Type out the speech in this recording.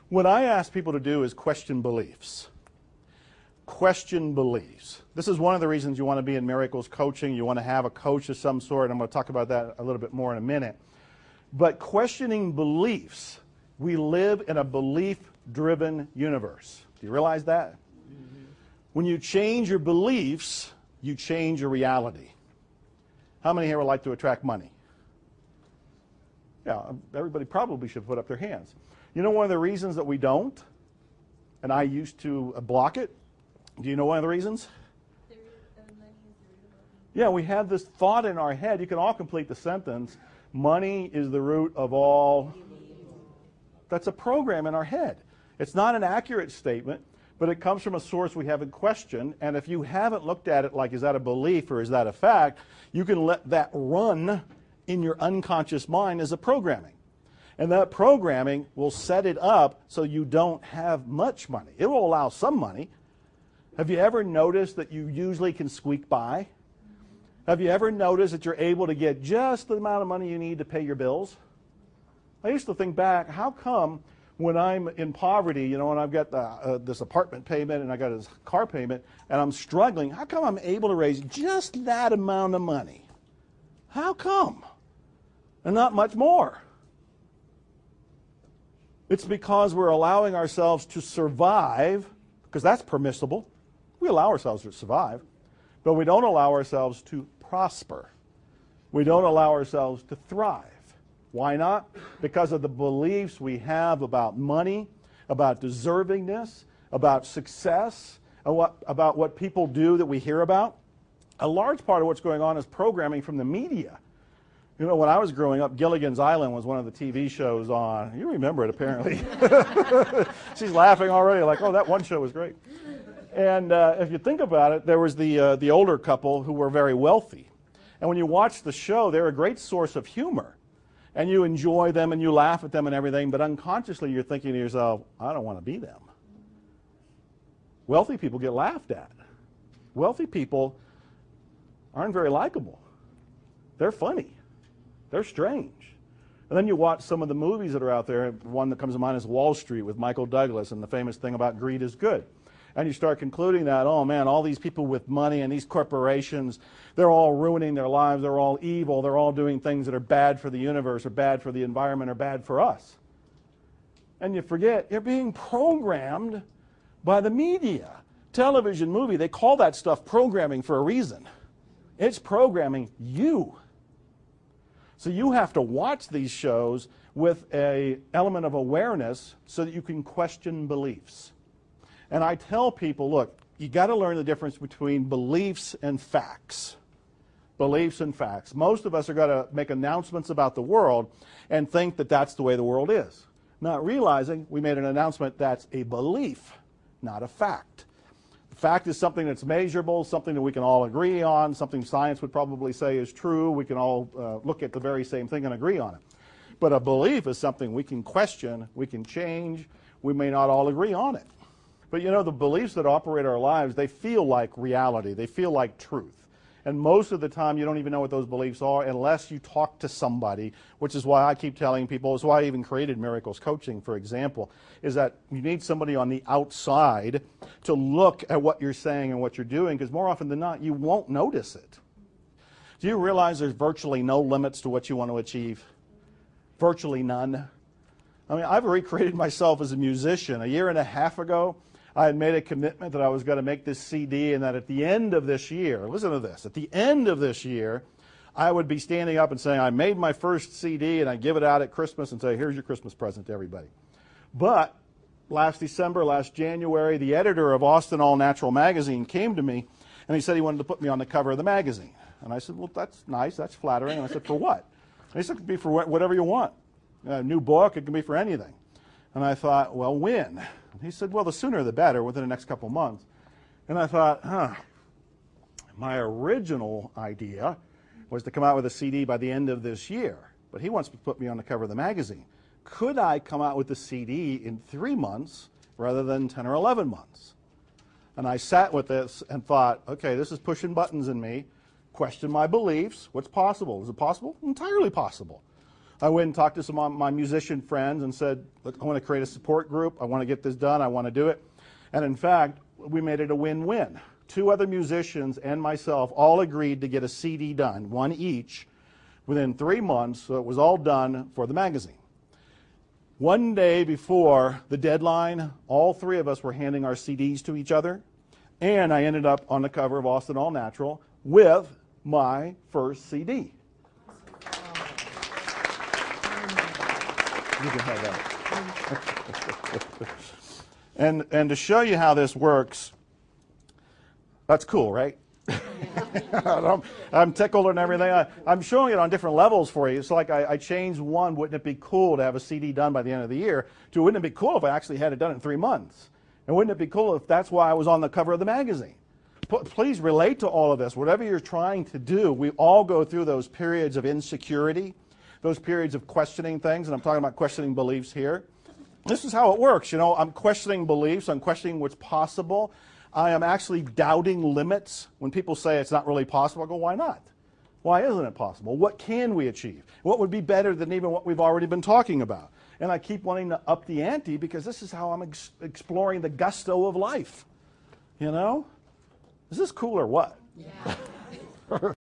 What I ask people to do is question beliefs. Question beliefs. This is one of the reasons you want to be in miracles coaching. You want to have a coach of some sort. I'm going to talk about that a little bit more in a minute. But questioning beliefs, we live in a belief-driven universe. Do you realize that? Mm-hmm. When you change your beliefs, you change your reality. How many here would like to attract money? Yeah, everybody probably should put up their hands. You know one of the reasons that we don't? And I used to block it. Do you know one of the reasons? Yeah, we have this thought in our head. You can all complete the sentence. Money is the root of all. That's a program in our head. It's not an accurate statement, but it comes from a source we haven't questioned. And if you haven't looked at it like, is that a belief or is that a fact, you can let that run in your unconscious mind as a programming. And that programming will set it up so you don't have much money. It will allow some money. Have you ever noticed that you usually can squeak by? Have you ever noticed that you're able to get just the amount of money you need to pay your bills? I used to think back, how come when I'm in poverty, you know, and I've got this apartment payment and I got this car payment, and I'm struggling, how come I'm able to raise just that amount of money? How come? And not much more. It's because we're allowing ourselves to survive, because that's permissible. We allow ourselves to survive, but we don't allow ourselves to prosper. We don't allow ourselves to thrive. Why not? Because of the beliefs we have about money, about deservingness, about success, and about what people do that we hear about. A large part of what's going on is programming from the media. You know, when I was growing up, Gilligan's Island was one of the TV shows on. You remember it, apparently. She's laughing already, like, oh, that one show was great. And if you think about it, there was the older couple who were very wealthy. And when you watch the show, they're a great source of humor. And you enjoy them and you laugh at them and everything, but unconsciously you're thinking to yourself, I don't want to be them. Wealthy people get laughed at. Wealthy people aren't very likable. They're funny. They're strange. And then you watch some of the movies that are out there. One that comes to mind is Wall Street with Michael Douglas and the famous thing about greed is good. And you start concluding that, oh man, all these people with money and these corporations, they're all ruining their lives, they're all evil, they're all doing things that are bad for the universe or bad for the environment or bad for us. And you forget, you're being programmed by the media. Television, movie, they call that stuff programming for a reason. It's programming you. So you have to watch these shows with an element of awareness so that you can question beliefs. And I tell people, look, you got to learn the difference between beliefs and facts. Beliefs and facts. Most of us are going to make announcements about the world and think that that's the way the world is, not realizing we made an announcement that's a belief, not a fact. The fact is something that's measurable, something that we can all agree on, something science would probably say is true. We can all look at the very same thing and agree on it. But a belief is something we can question, we can change, we may not all agree on it. But you know, the beliefs that operate our lives, they feel like reality. They feel like truth. And most of the time, you don't even know what those beliefs are unless you talk to somebody, which is why I keep telling people, it's why I even created Miracles Coaching, for example, is that you need somebody on the outside to look at what you're saying and what you're doing, because more often than not, you won't notice it. Do you realize there's virtually no limits to what you want to achieve? Virtually none. I mean, I've recreated myself as a musician. A year and a half ago, I had made a commitment that I was going to make this CD and that at the end of this year, listen to this, at the end of this year, I would be standing up and saying, I made my first CD and I'd give it out at Christmas and say, here's your Christmas present to everybody. But last December, last January, the editor of Austin All Natural magazine came to me and he said he wanted to put me on the cover of the magazine. And I said, well, that's nice, that's flattering. And I said, for what? And he said, it could be for whatever you want. A new book, it can be for anything. And I thought, well, when? And he said, well, the sooner the better, within the next couple months. And I thought, my original idea was to come out with a CD by the end of this year. But he wants to put me on the cover of the magazine. Could I come out with the CD in 3 months rather than 10 or 11 months? And I sat with this and thought, okay, this is pushing buttons in me. Question my beliefs. What's possible? Is it possible? Entirely possible. I went and talked to some of my musician friends and said, look, I want to create a support group. I want to get this done. I want to do it. And in fact, we made it a win-win. 2 other musicians and myself all agreed to get a CD done, 1 each, within 3 months, so it was all done for the magazine. 1 day before the deadline, all 3 of us were handing our CDs to each other, and I ended up on the cover of Austin All Natural with my first CD. You can have that. And to show you how this works, that's cool, right? I'm tickled and everything. I'm showing it on different levels for you. It's like I changed one, wouldn't it be cool to have a CD done by the end of the year, to wouldn't it be cool if I actually had it done in 3 months? And wouldn't it be cool if that's why I was on the cover of the magazine? Please relate to all of this. Whatever you're trying to do, we all go through those periods of insecurity, those periods of questioning things, and I'm talking about questioning beliefs here. This is how it works. You know, I'm questioning beliefs. I'm questioning what's possible. I am actually doubting limits. When people say it's not really possible, I go, why not? Why isn't it possible? What can we achieve? What would be better than even what we've already been talking about? And I keep wanting to up the ante because this is how I'm exploring the gusto of life. You know? Is this cool or what? Yeah.